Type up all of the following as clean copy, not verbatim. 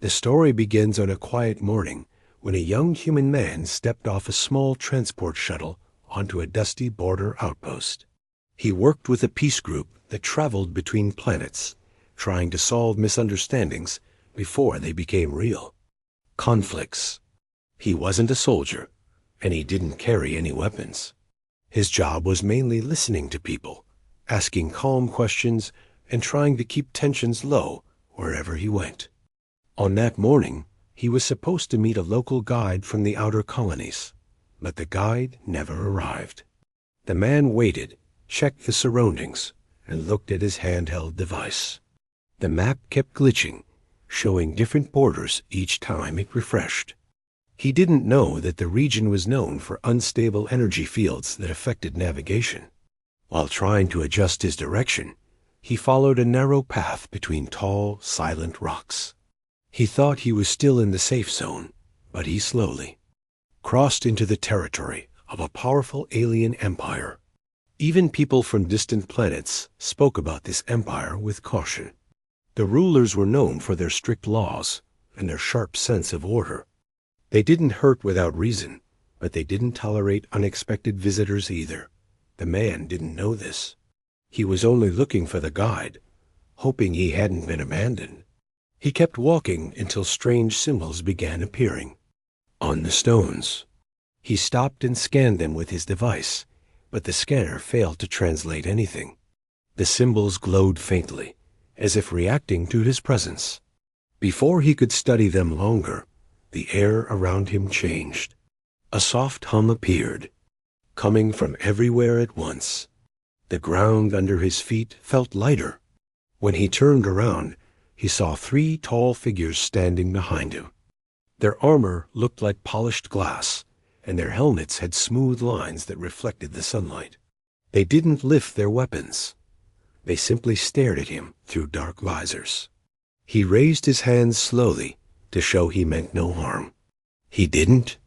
The story begins on a quiet morning when a young human man stepped off a small transport shuttle onto a dusty border outpost. He worked with a peace group that traveled between planets, trying to solve misunderstandings before they became real. Conflicts. He wasn't a soldier, and he didn't carry any weapons. His job was mainly listening to people, asking calm questions, and trying to keep tensions low wherever he went. On that morning, he was supposed to meet a local guide from the outer colonies, but the guide never arrived. The man waited, checked the surroundings, and looked at his handheld device. The map kept glitching, showing different borders each time it refreshed. He didn't know that the region was known for unstable energy fields that affected navigation. While trying to adjust his direction, he followed a narrow path between tall, silent rocks. He thought he was still in the safe zone, but he slowly crossed into the territory of a powerful alien empire. Even people from distant planets spoke about this empire with caution. The rulers were known for their strict laws and their sharp sense of order. They didn't hurt without reason, but they didn't tolerate unexpected visitors either. The man didn't know this. He was only looking for the guide, hoping he hadn't been abandoned. He kept walking until strange symbols began appearing on the stones. He stopped and scanned them with his device, but the scanner failed to translate anything. The symbols glowed faintly, as if reacting to his presence. Before he could study them longer, the air around him changed. A soft hum appeared, coming from everywhere at once. The ground under his feet felt lighter. When he turned around, he saw 3 tall figures standing behind him. Their armor looked like polished glass, and their helmets had smooth lines that reflected the sunlight. They didn't lift their weapons. They simply stared at him through dark visors. He raised his hands slowly to show he meant no harm. He didn't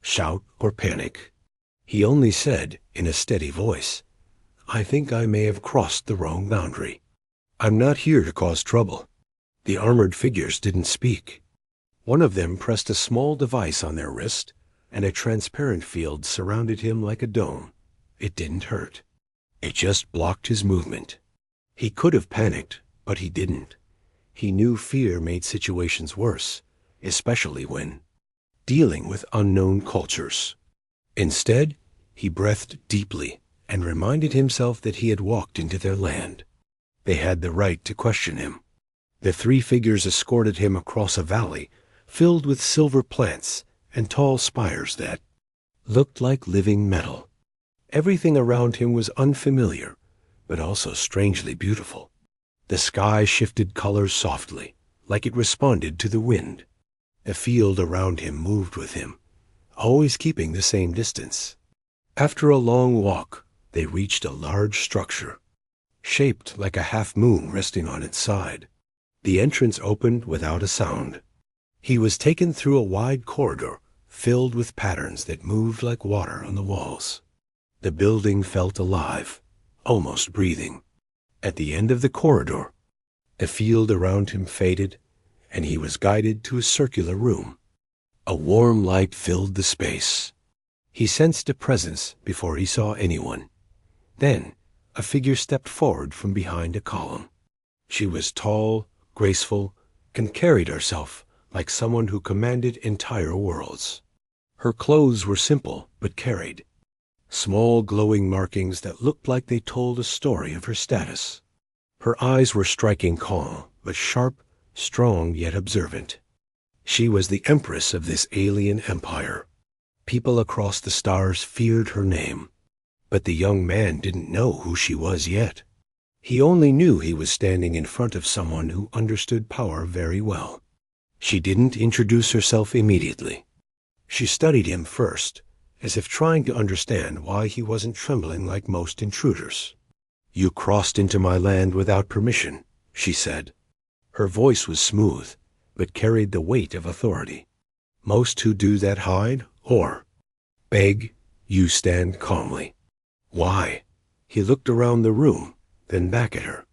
shout or panic. He only said in a steady voice, "I think I may have crossed the wrong boundary. I'm not here to cause trouble." The armored figures didn't speak. One of them pressed a small device on their wrist, and a transparent field surrounded him like a dome. It didn't hurt. It just blocked his movement. He could have panicked, but he didn't. He knew fear made situations worse, especially when dealing with unknown cultures. Instead, he breathed deeply and reminded himself that he had walked into their land. They had the right to question him. The 3 figures escorted him across a valley filled with silver plants and tall spires that looked like living metal. Everything around him was unfamiliar, but also strangely beautiful. The sky shifted colors softly, like it responded to the wind. The field around him moved with him, always keeping the same distance. After a long walk, they reached a large structure, shaped like a half-moon resting on its side. The entrance opened without a sound. He was taken through a wide corridor filled with patterns that moved like water on the walls. The building felt alive, almost breathing. At the end of the corridor, the field around him faded, and he was guided to a circular room. A warm light filled the space. He sensed a presence before he saw anyone. Then, a figure stepped forward from behind a column. She was tall, graceful, and carried herself like someone who commanded entire worlds. Her clothes were simple but carried small glowing markings that looked like they told a story of her status. Her eyes were striking calm, but sharp, strong yet observant. She was the empress of this alien empire. People across the stars feared her name, but the young man didn't know who she was yet. He only knew he was standing in front of someone who understood power very well. She didn't introduce herself immediately. She studied him first, as if trying to understand why he wasn't trembling like most intruders. "You crossed into my land without permission," she said. Her voice was smooth, but carried the weight of authority. "Most who do that hide or beg. You stand calmly." "Why?" He looked around the room, then back at her.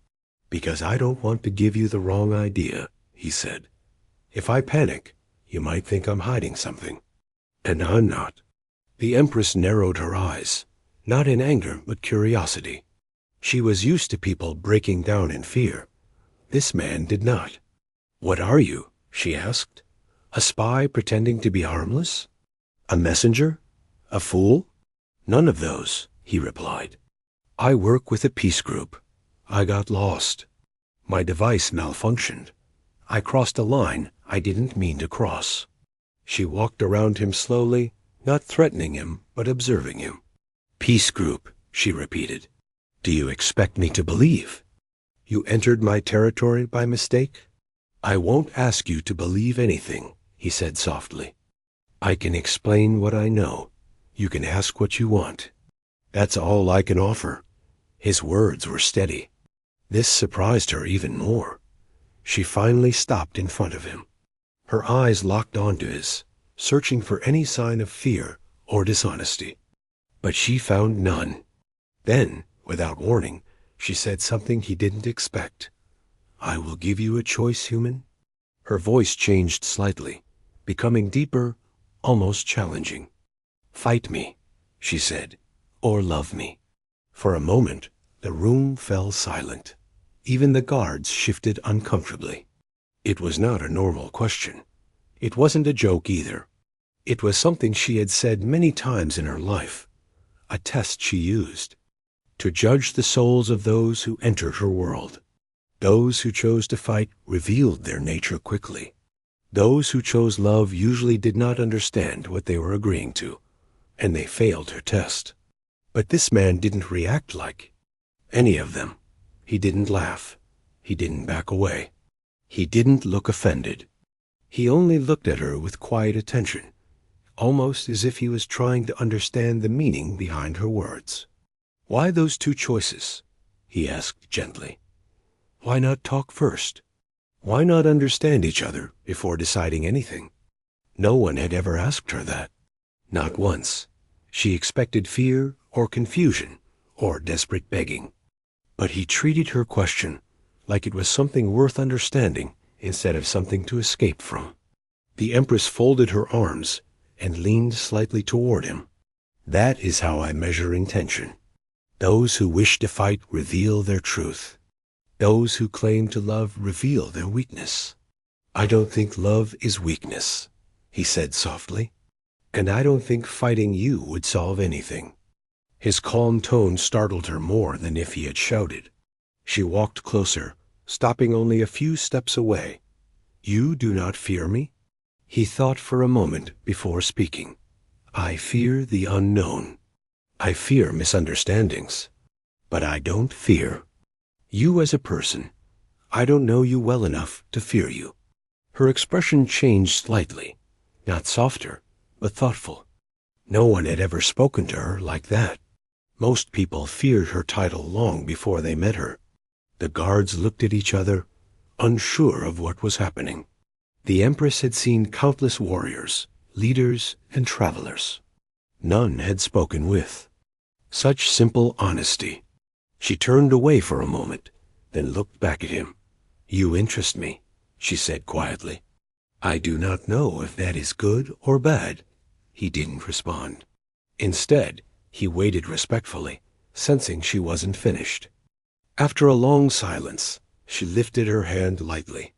"Because I don't want to give you the wrong idea," he said. If I panic, you might think I'm hiding something. And I'm not." The Empress narrowed her eyes, not in anger but curiosity. She was used to people breaking down in fear. This man did not. "What are you?" she asked. "A spy pretending to be harmless? A messenger? A fool?" "None of those," he replied. "I work with a peace group. I got lost. My device malfunctioned. I crossed a line I didn't mean to cross." She walked around him slowly, not threatening him, but observing him. "Peace group," she repeated. "Do you expect me to believe? You entered my territory by mistake?" "I won't ask you to believe anything," he said softly. "I can explain what I know. You can ask what you want. That's all I can offer." His words were steady. This surprised her even more. She finally stopped in front of him. Her eyes locked onto his, searching for any sign of fear or dishonesty. But she found none. Then, without warning, she said something he didn't expect. "I will give you a choice, human." Her voice changed slightly, becoming deeper, almost challenging. "Fight me," she said, "or love me." For a moment, the room fell silent. Even the guards shifted uncomfortably. It was not a normal question. It wasn't a joke either. It was something she had said many times in her life, a test she used to judge the souls of those who entered her world. Those who chose to fight revealed their nature quickly. Those who chose love usually did not understand what they were agreeing to, and they failed her test. But this man didn't react like any of them. He didn't laugh. He didn't back away. He didn't look offended. He only looked at her with quiet attention, almost as if he was trying to understand the meaning behind her words. "Why those two choices?" he asked gently. "Why not talk first? Why not understand each other before deciding anything?" No one had ever asked her that. Not once. She expected fear or confusion or desperate begging. But he treated her question like it was something worth understanding instead of something to escape from. The Empress folded her arms and leaned slightly toward him. "That is how I measure intention. Those who wish to fight reveal their truth. Those who claim to love reveal their weakness. I don't think love is weakness," he said softly. "And I don't think fighting you would solve anything." His calm tone startled her more than if he had shouted. She walked closer, stopping only a few steps away. "You do not fear me?" He thought for a moment before speaking. "I fear the unknown. I fear misunderstandings. But I don't fear you as a person. I don't know you well enough to fear you." Her expression changed slightly, not softer, but thoughtful. No one had ever spoken to her like that. Most people feared her title long before they met her. The guards looked at each other, unsure of what was happening. The Empress had seen countless warriors, leaders, and travelers. None had spoken with such simple honesty. She turned away for a moment, then looked back at him. "You interest me," she said quietly. "I do not know if that is good or bad." He didn't respond. Instead, he waited respectfully, sensing she wasn't finished. After a long silence, she lifted her hand lightly.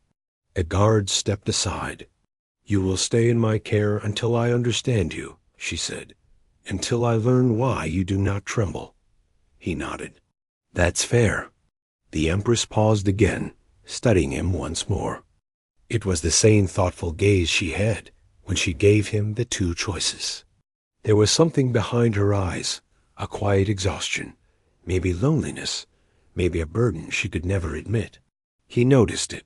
A guard stepped aside. "You will stay in my care until I understand you," she said, "until I learn why you do not tremble." He nodded. "That's fair." The Empress paused again, studying him once more. It was the same thoughtful gaze she had when she gave him the two choices. There was something behind her eyes, a quiet exhaustion, maybe loneliness, maybe a burden she could never admit. He noticed it.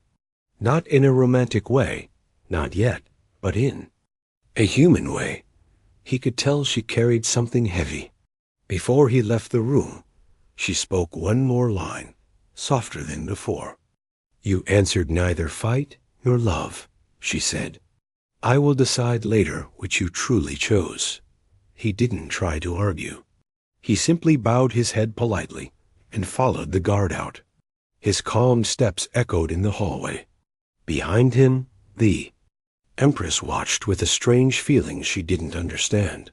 Not in a romantic way, not yet, but in a human way. He could tell she carried something heavy. Before he left the room, she spoke one more line, softer than before. "You answered neither fight nor love," she said. "I will decide later which you truly chose." He didn't try to argue. He simply bowed his head politely and followed the guard out. His calm steps echoed in the hallway. Behind him, the Empress watched with a strange feeling she didn't understand.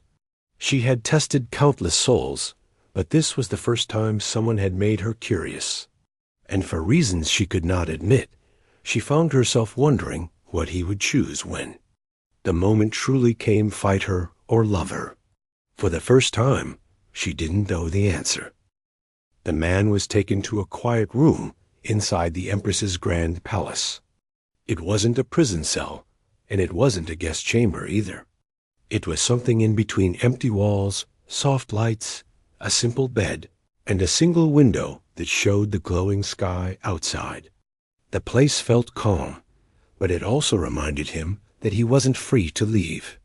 She had tested countless souls, but this was the first time someone had made her curious. And for reasons she could not admit, she found herself wondering what he would choose when the moment truly came, fight her or love her. For the first time, she didn't know the answer. The man was taken to a quiet room inside the Empress's grand palace. It wasn't a prison cell, and it wasn't a guest chamber either. It was something in between empty walls, soft lights, a simple bed, and a single window that showed the glowing sky outside. The place felt calm, but it also reminded him that he wasn't free to leave.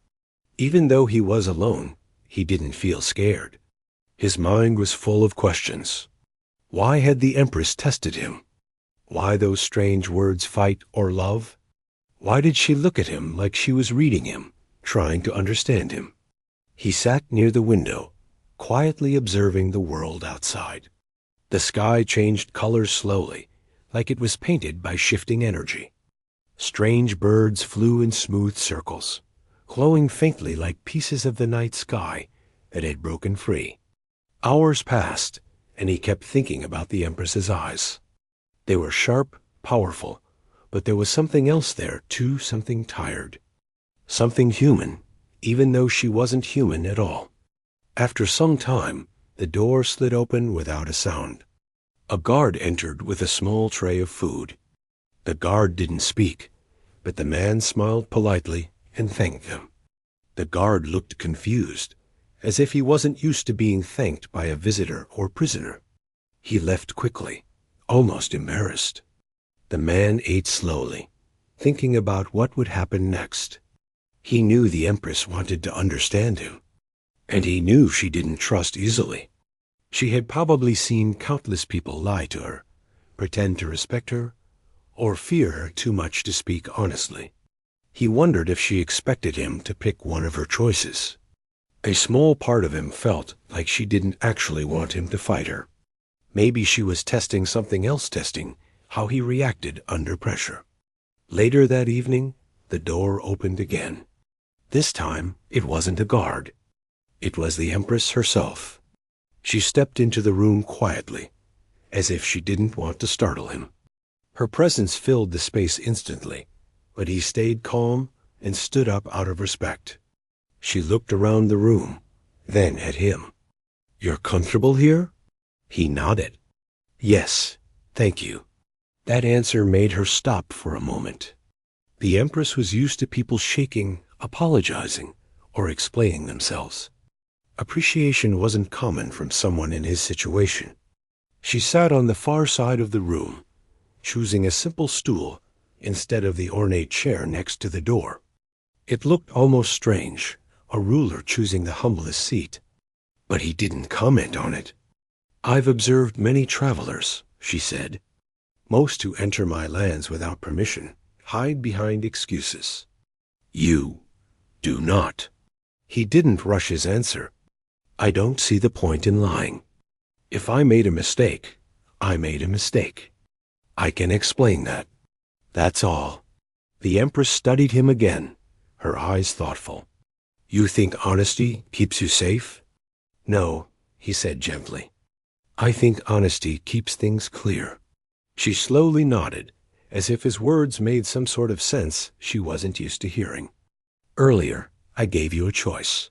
Even though he was alone, he didn't feel scared. His mind was full of questions. Why had the Empress tested him? Why those strange words, fight or love? Why did she look at him like she was reading him, trying to understand him? He sat near the window, quietly observing the world outside. The sky changed colors slowly, like it was painted by shifting energy. Strange birds flew in smooth circles, glowing faintly like pieces of the night sky that had broken free. Hours passed, and he kept thinking about the Empress's eyes. They were sharp, powerful, but there was something else there too, something tired. Something human, even though she wasn't human at all. After some time, the door slid open without a sound. A guard entered with a small tray of food. The guard didn't speak, but the man smiled politely and thanked them. The guard looked confused, as if he wasn't used to being thanked by a visitor or prisoner. He left quickly, almost embarrassed. The man ate slowly, thinking about what would happen next. He knew the Empress wanted to understand him, and he knew she didn't trust easily. She had probably seen countless people lie to her, pretend to respect her, or fear her too much to speak honestly. He wondered if she expected him to pick one of her choices. A small part of him felt like she didn't actually want him to fight her. Maybe she was testing something else, testing how he reacted under pressure. Later that evening, the door opened again. This time, it wasn't a guard. It was the Empress herself. She stepped into the room quietly, as if she didn't want to startle him. Her presence filled the space instantly, but he stayed calm and stood up out of respect. She looked around the room, then at him. "You're comfortable here?" He nodded. "Yes, thank you." That answer made her stop for a moment. The Empress was used to people shaking, apologizing, or explaining themselves. Appreciation wasn't common from someone in his situation. She sat on the far side of the room, choosing a simple stool instead of the ornate chair next to the door. It looked almost strange, a ruler choosing the humblest seat. But he didn't comment on it. "I've observed many travelers," she said. "Most who enter my lands without permission hide behind excuses. You do not." He didn't rush his answer. "I don't see the point in lying. If I made a mistake, I made a mistake. I can explain that. That's all." The Empress studied him again, her eyes thoughtful. "You think honesty keeps you safe?" "No," he said gently. "I think honesty keeps things clear." She slowly nodded, as if his words made some sort of sense she wasn't used to hearing. "Earlier, I gave you a choice."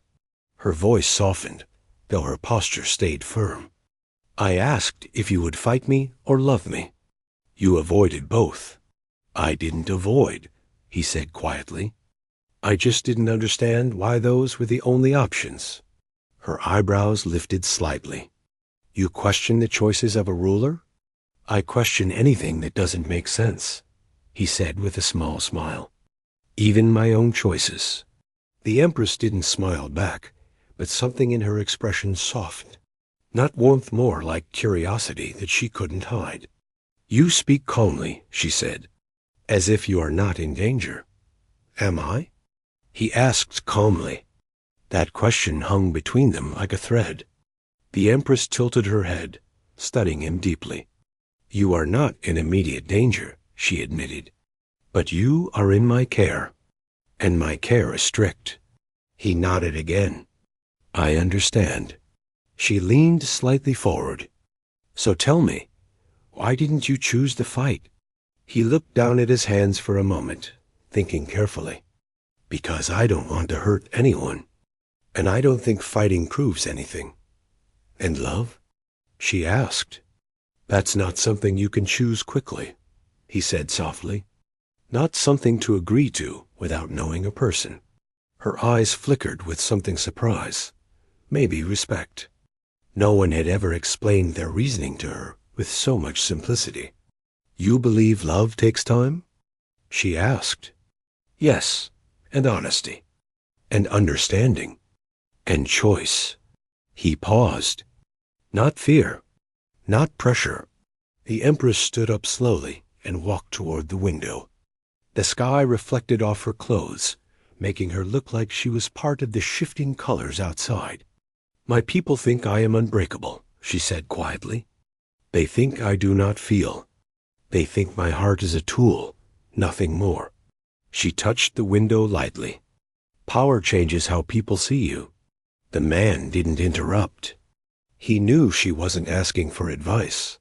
Her voice softened, though her posture stayed firm. "I asked if you would fight me or love me. You avoided both." "I didn't avoid," he said quietly. "I just didn't understand why those were the only options." Her eyebrows lifted slightly. "You question the choices of a ruler?" "I question anything that doesn't make sense," he said with a small smile. "Even my own choices." The Empress didn't smile back, but something in her expression softened. Not warmth, more like curiosity that she couldn't hide. "You speak calmly," she said, "as if you are not in danger." "Am I?" he asked calmly. That question hung between them like a thread. The Empress tilted her head, studying him deeply. "You are not in immediate danger," she admitted, "but you are in my care." And my care is strict. He nodded again. I understand. She leaned slightly forward. So tell me, why didn't you choose the fight? He looked down at his hands for a moment, thinking carefully. Because I don't want to hurt anyone. And I don't think fighting proves anything. And love? She asked. That's not something you can choose quickly, he said softly. Not something to agree to without knowing a person. Her eyes flickered with something surprise, maybe respect. No one had ever explained their reasoning to her with so much simplicity. You believe love takes time? She asked. Yes, and honesty, and understanding, and choice. He paused. Not fear, not pressure. The Empress stood up slowly and walked toward the window. The sky reflected off her clothes, making her look like she was part of the shifting colors outside. My people think I am unbreakable, she said quietly. They think I do not feel. They think my heart is a tool, nothing more. She touched the window lightly. Power changes how people see you. The man didn't interrupt. He knew she wasn't asking for advice.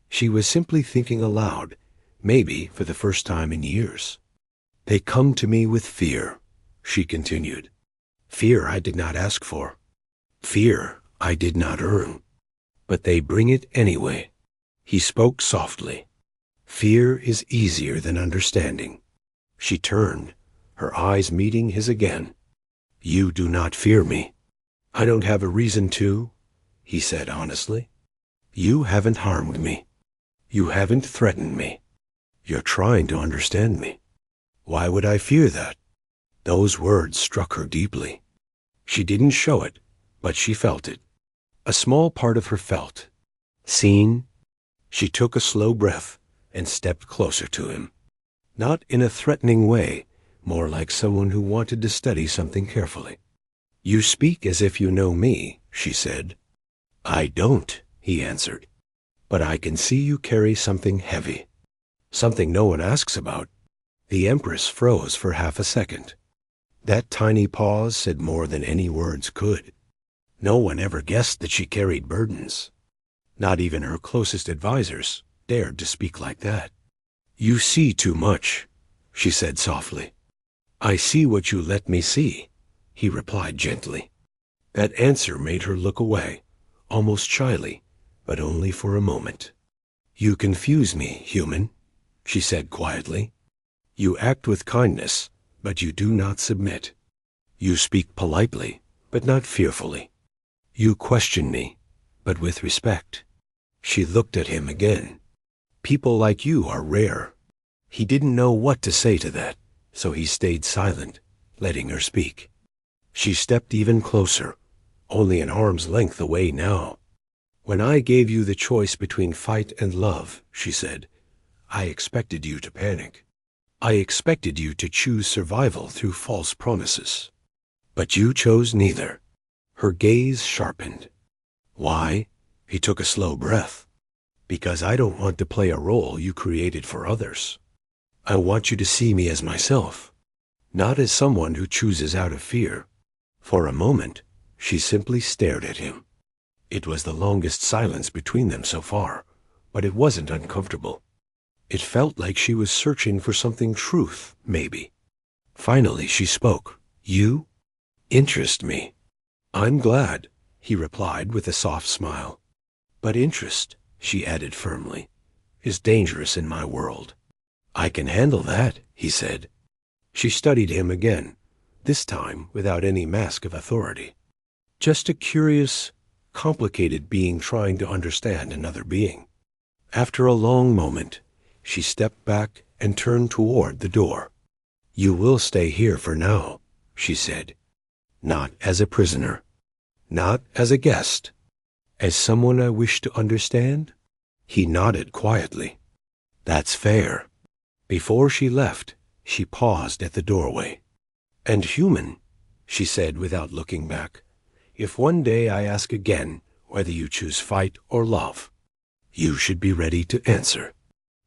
She was simply thinking aloud, maybe for the first time in years. They come to me with fear, she continued. Fear I did not ask for. Fear I did not earn. But they bring it anyway. He spoke softly. Fear is easier than understanding. She turned, her eyes meeting his again. You do not fear me. I don't have a reason to, he said honestly. You haven't harmed me. You haven't threatened me. You're trying to understand me. Why would I fear that? Those words struck her deeply. She didn't show it, but she felt it. A small part of her felt. Seen? She took a slow breath and stepped closer to him. Not in a threatening way, more like someone who wanted to study something carefully. You speak as if you know me, she said. I don't, he answered. But I can see you carry something heavy. Something no one asks about. The Empress froze for half a second. That tiny pause said more than any words could. No one ever guessed that she carried burdens. Not even her closest advisors dared to speak like that. You see too much, she said softly. I see what you let me see, he replied gently. That answer made her look away, almost shyly, but only for a moment. You confuse me, human, she said quietly. You act with kindness, but you do not submit. You speak politely, but not fearfully. You question me, but with respect. She looked at him again. People like you are rare. He didn't know what to say to that, so he stayed silent, letting her speak. She stepped even closer, only an arm's length away now. When I gave you the choice between fight and love, she said, I expected you to panic. I expected you to choose survival through false promises. But you chose neither. Her gaze sharpened. Why? He took a slow breath. Because I don't want to play a role you created for others. I want you to see me as myself, not as someone who chooses out of fear. For a moment, she simply stared at him. It was the longest silence between them so far, but it wasn't uncomfortable. It felt like she was searching for something truth, maybe. Finally, she spoke. You interest me. I'm glad, he replied with a soft smile. But interest, she added firmly, is dangerous in my world. I can handle that, he said. She studied him again, this time without any mask of authority. Just a curious, complicated being trying to understand another being. After a long moment, she stepped back and turned toward the door. You will stay here for now, she said. Not as a prisoner. Not as a guest. As someone I wish to understand? He nodded quietly. That's fair. Before she left, she paused at the doorway. And human, she said without looking back, if one day I ask again whether you choose fight or love, you should be ready to answer.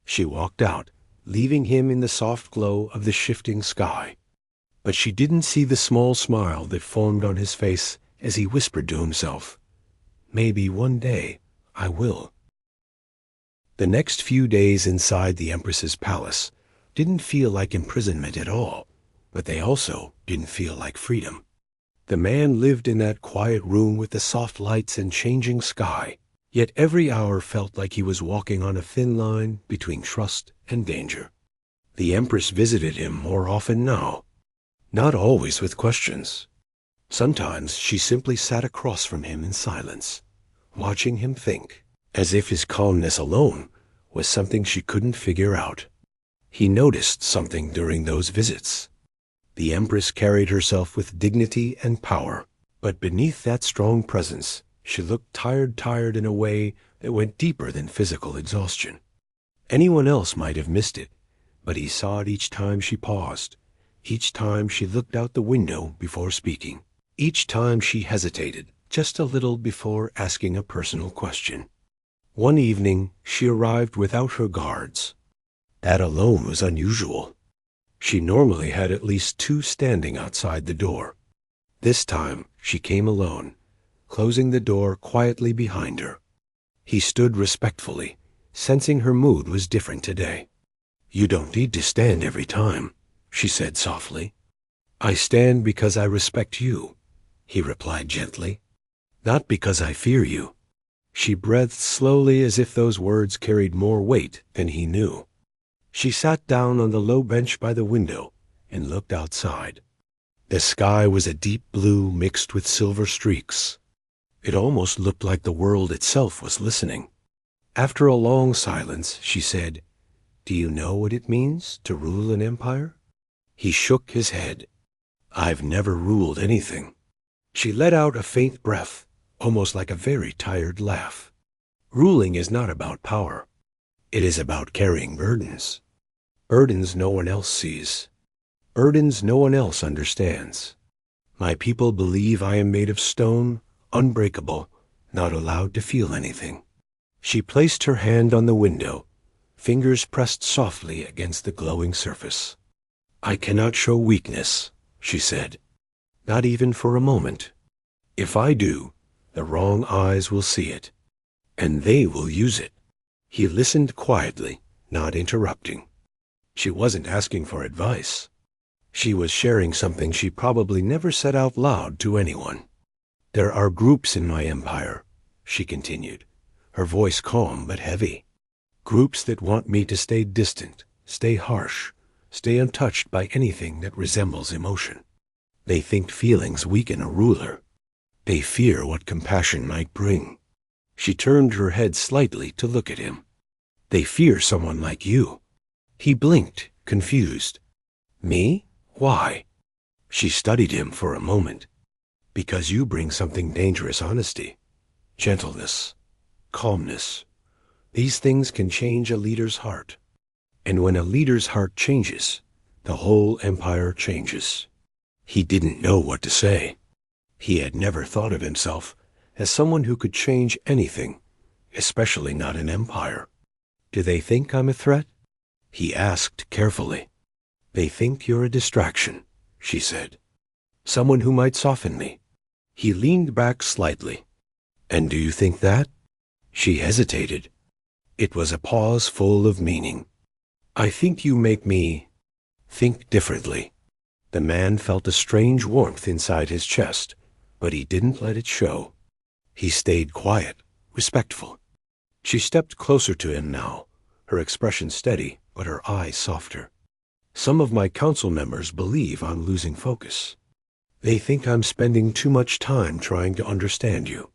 She walked out, leaving him in the soft glow of the shifting sky. But she didn't see the small smile that formed on his face as he whispered to himself, "Maybe one day I will." The next few days inside the Empress's palace didn't feel like imprisonment at all, but they also didn't feel like freedom. The man lived in that quiet room with the soft lights and changing sky, yet every hour felt like he was walking on a thin line between trust and danger. The Empress visited him more often now, not always with questions. Sometimes she simply sat across from him in silence, watching him think, as if his calmness alone was something she couldn't figure out. He noticed something during those visits. The Empress carried herself with dignity and power, but beneath that strong presence, she looked tired in a way that went deeper than physical exhaustion. Anyone else might have missed it, but he saw it each time she paused, each time she looked out the window before speaking, each time she hesitated just a little before asking a personal question. One evening, she arrived without her guards. That alone was unusual. She normally had at least 2 standing outside the door. This time, she came alone, closing the door quietly behind her. He stood respectfully, sensing her mood was different today. "You don't need to stand every time," she said softly. "I stand because I respect you," he replied gently. "Not because I fear you." She breathed slowly as if those words carried more weight than he knew. She sat down on the low bench by the window and looked outside. The sky was a deep blue mixed with silver streaks. It almost looked like the world itself was listening. After a long silence, she said, "Do you know what it means to rule an empire?" He shook his head. "I've never ruled anything." She let out a faint breath, almost like a very tired laugh. "Ruling is not about power. It is about carrying burdens. Burdens no one else sees. Burdens no one else understands. My people believe I am made of stone, unbreakable, not allowed to feel anything." She placed her hand on the window, fingers pressed softly against the glowing surface. "I cannot show weakness," she said. "Not even for a moment. If I do, the wrong eyes will see it, and they will use it." He listened quietly, not interrupting. She wasn't asking for advice. She was sharing something she probably never said out loud to anyone. "There are groups in my empire," she continued, her voice calm but heavy. "Groups that want me to stay distant, stay harsh, stay untouched by anything that resembles emotion. They think feelings weaken a ruler. They fear what compassion might bring." She turned her head slightly to look at him. "They fear someone like you." He blinked, confused. "Me? Why?" She studied him for a moment. "Because you bring something dangerous: honesty, gentleness, calmness. These things can change a leader's heart. And when a leader's heart changes, the whole empire changes." He didn't know what to say. He had never thought of himself as someone who could change anything, especially not an empire. "Do they think I'm a threat?" he asked carefully. "They think you're a distraction," she said. "Someone who might soften me." He leaned back slightly. "And do you think that?" She hesitated. It was a pause full of meaning. "I think you make me think differently." The man felt a strange warmth inside his chest, but he didn't let it show. He stayed quiet, respectful. She stepped closer to him now, her expression steady, but her eyes softer. "Some of my council members believe I'm losing focus. They think I'm spending too much time trying to understand you."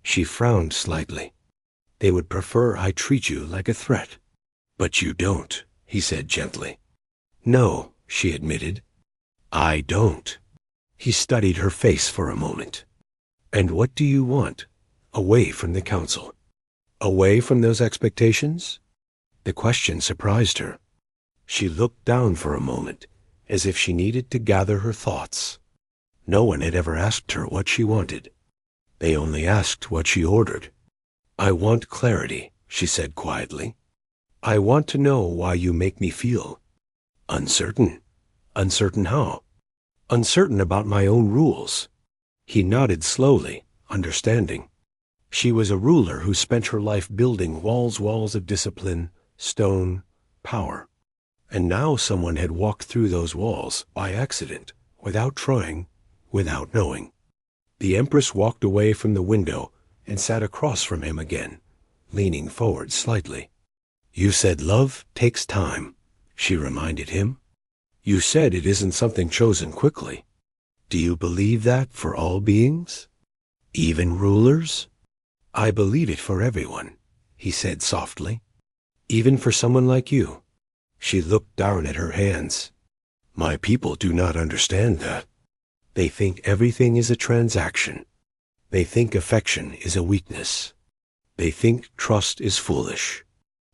She frowned slightly. "They would prefer I treat you like a threat." "But you don't," he said gently. "No," she admitted. "I don't." He studied her face for a moment. "And what do you want? Away from the council? Away from those expectations?" The question surprised her. She looked down for a moment, as if she needed to gather her thoughts. No one had ever asked her what she wanted. They only asked what she ordered. "I want clarity," she said quietly. "I want to know why you make me feel uncertain." "Uncertain how?" uncertain about my own rules. He nodded slowly, understanding. She was a ruler who spent her life building walls of discipline, stone, power. And now someone had walked through those walls by accident, without trying, without knowing. The Empress walked away from the window and sat across from him again, leaning forward slightly. You said love takes time, she reminded him. You said it isn't something chosen quickly. Do you believe that for all beings? Even rulers? I believe it for everyone, he said softly. Even for someone like you. She looked down at her hands. My people do not understand that. They think everything is a transaction. They think affection is a weakness. They think trust is foolish.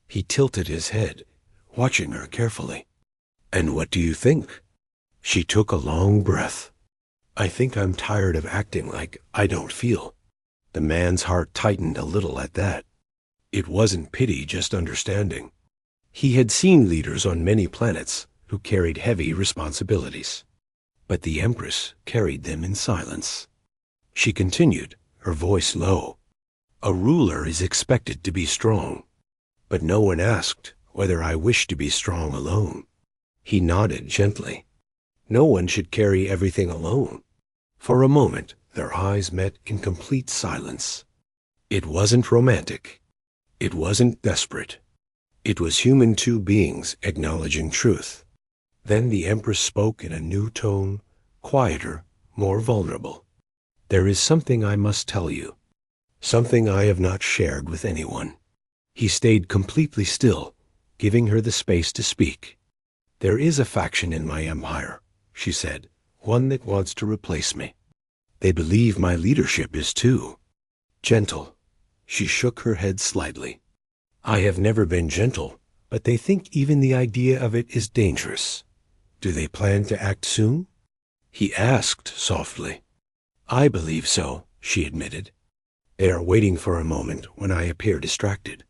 He tilted his head, watching her carefully. And what do you think? She took a long breath. I think I'm tired of acting like I don't feel. The man's heart tightened a little at that. It wasn't pity, just understanding. He had seen leaders on many planets who carried heavy responsibilities. But the Empress carried them in silence. She continued, her voice low. A ruler is expected to be strong. But no one asked whether I wish to be strong alone. He nodded gently. No one should carry everything alone. For a moment, their eyes met in complete silence. It wasn't romantic. It wasn't desperate. It was human, two beings acknowledging truth. Then the Empress spoke in a new tone, quieter, more vulnerable. There is something I must tell you. Something I have not shared with anyone. He stayed completely still, giving her the space to speak. There is a faction in my empire, she said, one that wants to replace me. They believe my leadership is too gentle. She shook her head slightly. I have never been gentle, but they think even the idea of it is dangerous. Do they plan to act soon? He asked softly. I believe so, she admitted. They are waiting for a moment when I appear distracted.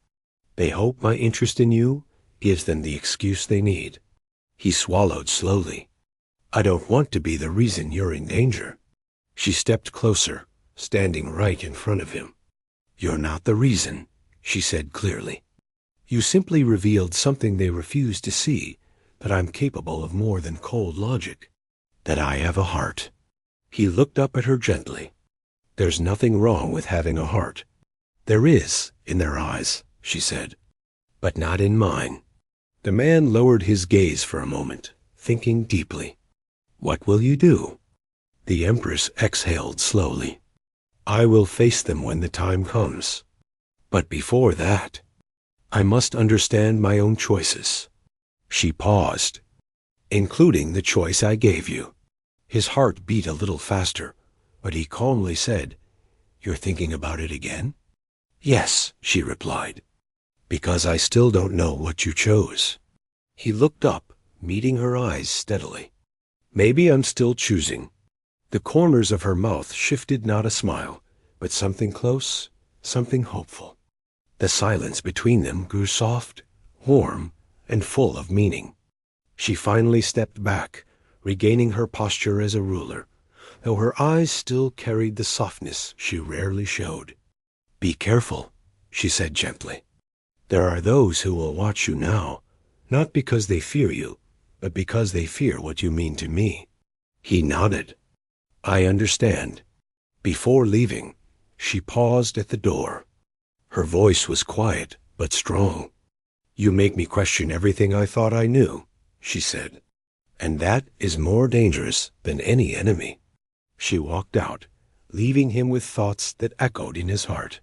They hope my interest in you gives them the excuse they need. He swallowed slowly. I don't want to be the reason you're in danger. She stepped closer, standing right in front of him. You're not the reason, she said clearly. You simply revealed something they refused to see, that I'm capable of more than cold logic, that I have a heart. He looked up at her gently. There's nothing wrong with having a heart. There is, in their eyes, she said, but not in mine. The man lowered his gaze for a moment, thinking deeply. What will you do? The Empress exhaled slowly. I will face them when the time comes. But before that, I must understand my own choices. She paused, including the choice I gave you. His heart beat a little faster, but he calmly said, You're thinking about it again? Yes, she replied, because I still don't know what you chose. He looked up, meeting her eyes steadily. Maybe I'm still choosing. The corners of her mouth shifted, not a smile, but something close, something hopeful. The silence between them grew soft, warm, and full of meaning. She finally stepped back, regaining her posture as a ruler, though her eyes still carried the softness she rarely showed. Be careful, she said gently. There are those who will watch you now, not because they fear you, but because they fear what you mean to me. He nodded. I understand. Before leaving, she paused at the door. Her voice was quiet, but strong. You make me question everything I thought I knew, she said. And that is more dangerous than any enemy. She walked out, leaving him with thoughts that echoed in his heart.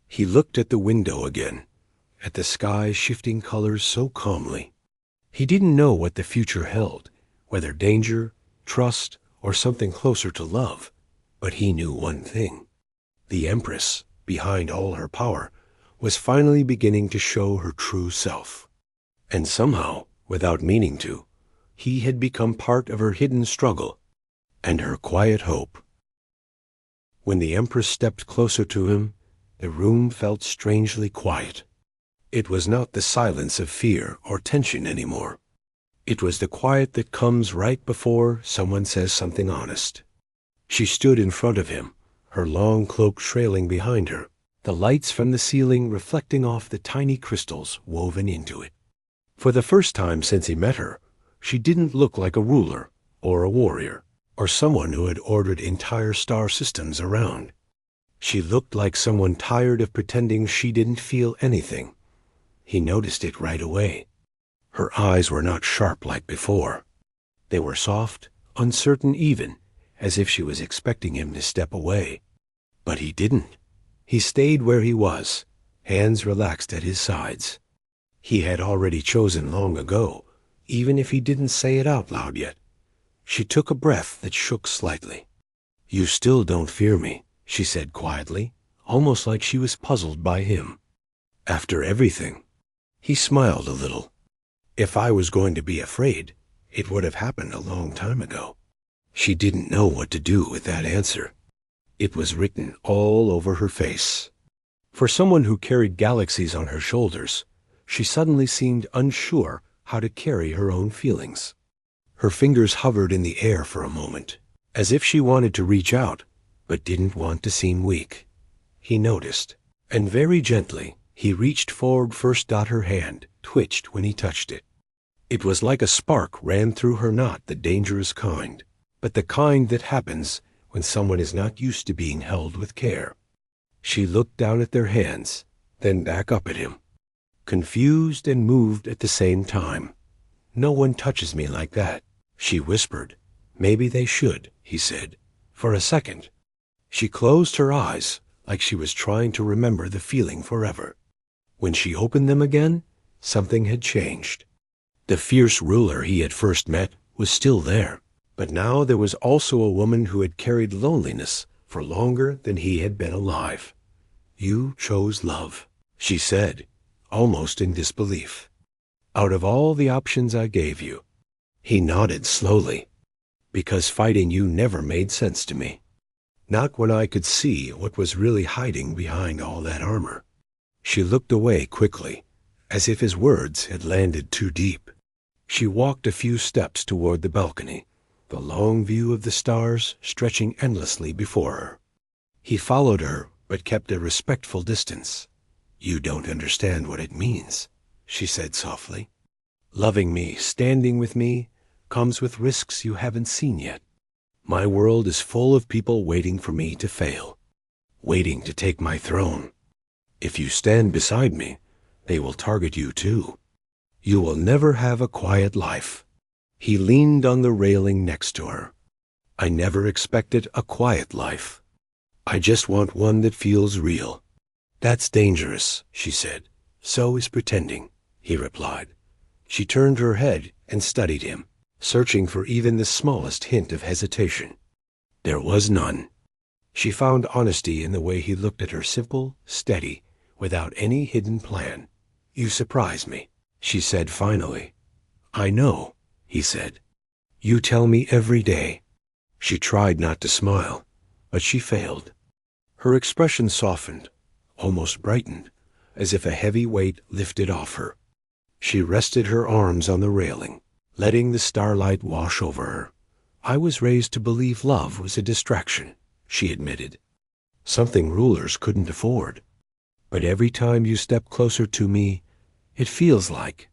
He looked at the window again, at the sky shifting colors so calmly. He didn't know what the future held, whether danger, trust, or something closer to love, but he knew one thing. The Empress, behind all her power, was finally beginning to show her true self. And somehow, without meaning to, he had become part of her hidden struggle and her quiet hope. When the Empress stepped closer to him, the room felt strangely quiet. It was not the silence of fear or tension anymore. It was the quiet that comes right before someone says something honest. She stood in front of him, her long cloak trailing behind her, the lights from the ceiling reflecting off the tiny crystals woven into it. For the first time since he met her, she didn't look like a ruler or a warrior or someone who had ordered entire star systems around. She looked like someone tired of pretending she didn't feel anything. He noticed it right away. Her eyes were not sharp like before. They were soft, uncertain even, as if she was expecting him to step away. But he didn't. He stayed where he was, hands relaxed at his sides. He had already chosen long ago, even if he didn't say it out loud yet. She took a breath that shook slightly. "You still don't fear me," she said quietly, almost like she was puzzled by him. "After everything." He smiled a little. "If I was going to be afraid, it would have happened a long time ago." She didn't know what to do with that answer. It was written all over her face. For someone who carried galaxies on her shoulders, she suddenly seemed unsure how to carry her own feelings. Her fingers hovered in the air for a moment, as if she wanted to reach out, but didn't want to seem weak. He noticed, and very gently, he reached forward first. Her hand twitched when he touched it. It was like a spark ran through her, not the dangerous kind, but the kind that happens when someone is not used to being held with care. She looked down at their hands, then back up at him, confused and moved at the same time. "No one touches me like that," she whispered. "Maybe they should," he said. For a second, she closed her eyes like she was trying to remember the feeling forever. When she opened them again, something had changed. The fierce ruler he had first met was still there, but now there was also a woman who had carried loneliness for longer than he had been alive. "You chose love," she said, almost in disbelief. "Out of all the options I gave you." He nodded slowly. "Because fighting you never made sense to me. Not when I could see what was really hiding behind all that armor." She looked away quickly, as if his words had landed too deep. She walked a few steps toward the balcony, the long view of the stars stretching endlessly before her. He followed her, but kept a respectful distance. "You don't understand what it means," she said softly. "Loving me, standing with me, comes with risks you haven't seen yet. My world is full of people waiting for me to fail, waiting to take my throne. If you stand beside me, they will target you too. You will never have a quiet life." He leaned on the railing next to her. "I never expected a quiet life. I just want one that feels real." "That's dangerous," she said. "So is pretending," he replied. She turned her head and studied him, searching for even the smallest hint of hesitation. There was none. She found honesty in the way he looked at her, simple, steady, without any hidden plan. "You surprise me," she said finally. "I know," he said. "You tell me every day." She tried not to smile, but she failed. Her expression softened, almost brightened, as if a heavy weight lifted off her. She rested her arms on the railing, letting the starlight wash over her. "I was raised to believe love was a distraction," she admitted. "Something rulers couldn't afford. But every time you step closer to me, it feels like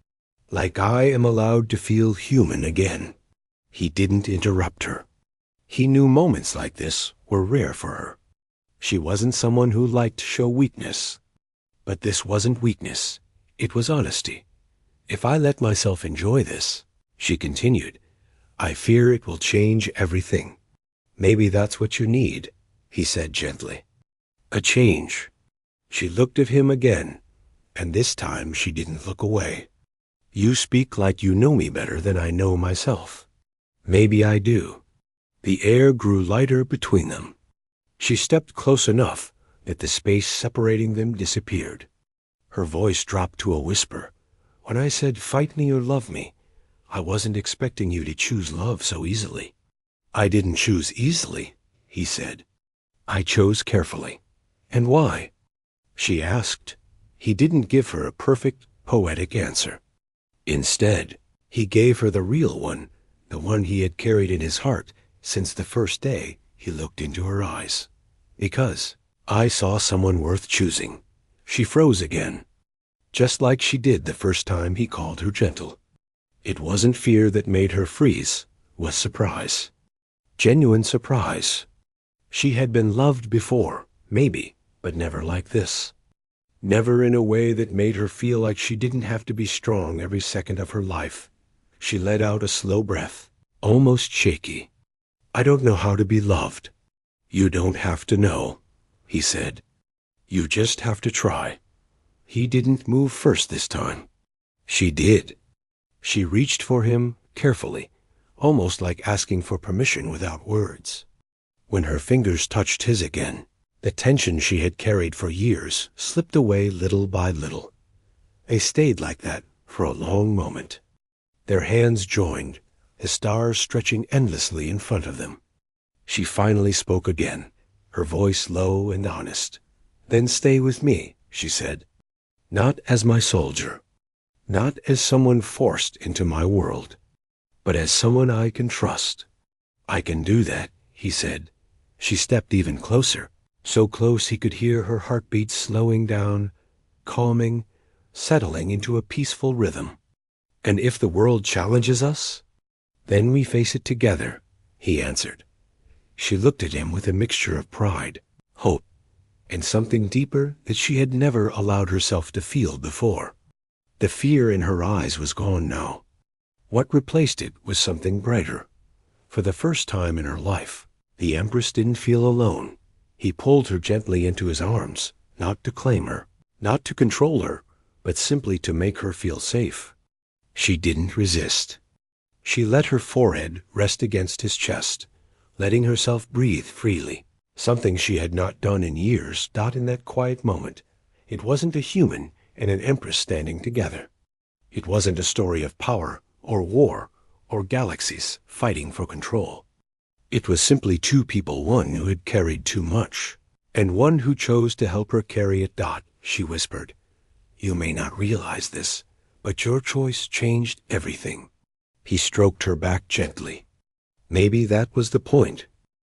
I am allowed to feel human again." He didn't interrupt her. He knew moments like this were rare for her. She wasn't someone who liked to show weakness. But this wasn't weakness. It was honesty. "If I let myself enjoy this," she continued, "I fear it will change everything." "Maybe that's what you need," he said gently. "A change." She looked at him again, and this time she didn't look away. "You speak like you know me better than I know myself." "Maybe I do." The air grew lighter between them. She stepped close enough that the space separating them disappeared. Her voice dropped to a whisper. "When I said fight me or love me, I wasn't expecting you to choose love so easily." "I didn't choose easily," he said. "I chose carefully." "And why?" she asked. He didn't give her a perfect, poetic answer. Instead, He gave her the real one, the one he had carried in his heart since the first day he looked into her eyes. Because I saw someone worth choosing. She froze again, just like she did the first time he called her gentle. It wasn't fear that made her freeze, was surprise. Genuine surprise. She had been loved before, maybe, but never like this. Never in a way that made her feel like she didn't have to be strong every second of her life. She let out a slow breath, almost shaky. I don't know how to be loved. You don't have to know, he said. You just have to try. He didn't move first this time. She did. She reached for him carefully, almost like asking for permission without words. When her fingers touched his again, the tension she had carried for years slipped away little by little. They stayed like that for a long moment. Their hands joined, the stars stretching endlessly in front of them. She finally spoke again, her voice low and honest. Then stay with me, she said. Not as my soldier, not as someone forced into my world, but as someone I can trust. I can do that, he said. She stepped even closer, so close he could hear her heartbeat slowing down, calming, settling into a peaceful rhythm. And if the world challenges us, then we face it together, he answered. She looked at him with a mixture of pride, hope, and something deeper that she had never allowed herself to feel before. The fear in her eyes was gone now. What replaced it was something brighter. For the first time in her life, the Empress didn't feel alone. He pulled her gently into his arms, not to claim her, not to control her, but simply to make her feel safe. She didn't resist. She let her forehead rest against his chest, letting herself breathe freely, something she had not done in years, not in that quiet moment. It wasn't a human and an empress standing together. It wasn't a story of power or war or galaxies fighting for control. It was simply two people, one who had carried too much, and one who chose to help her carry it. She whispered, You may not realize this, but your choice changed everything. He stroked her back gently. Maybe that was the point.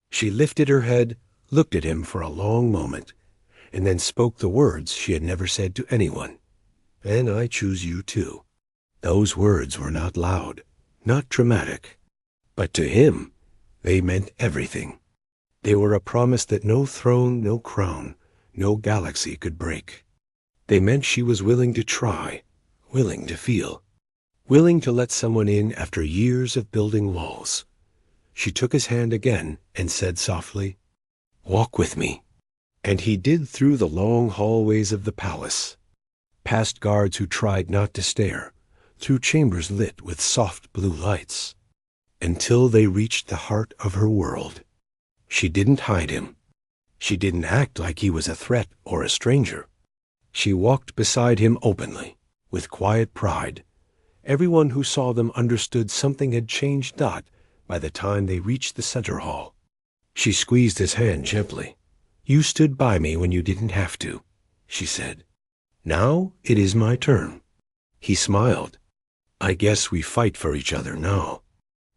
She lifted her head, looked at him for a long moment, and then spoke the words she had never said to anyone. And I choose you too. Those words were not loud, not dramatic, but to him, they meant everything. They were a promise that no throne, no crown, no galaxy could break. They meant she was willing to try, willing to feel, willing to let someone in after years of building walls. She took his hand again and said softly, Walk with me. And he did, through the long hallways of the palace, past guards who tried not to stare, through chambers lit with soft blue lights, until they reached the heart of her world. She didn't hide him. She didn't act like he was a threat or a stranger. She walked beside him openly, with quiet pride. Everyone who saw them understood something had changed by the time they reached the center hall. She squeezed his hand gently. You stood by me when you didn't have to, she said. Now it is my turn. He smiled. I guess we fight for each other now.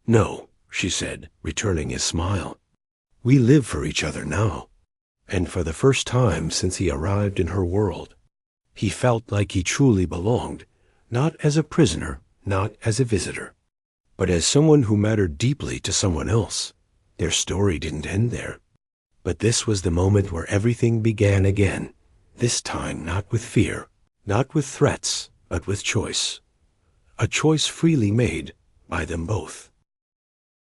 No, she said, returning his smile. We live for each other now. And for the first time since he arrived in her world, he felt like he truly belonged, not as a prisoner, not as a visitor, but as someone who mattered deeply to someone else. Their story didn't end there. But this was the moment where everything began again, this time not with fear, not with threats, but with choice. A choice freely made by them both.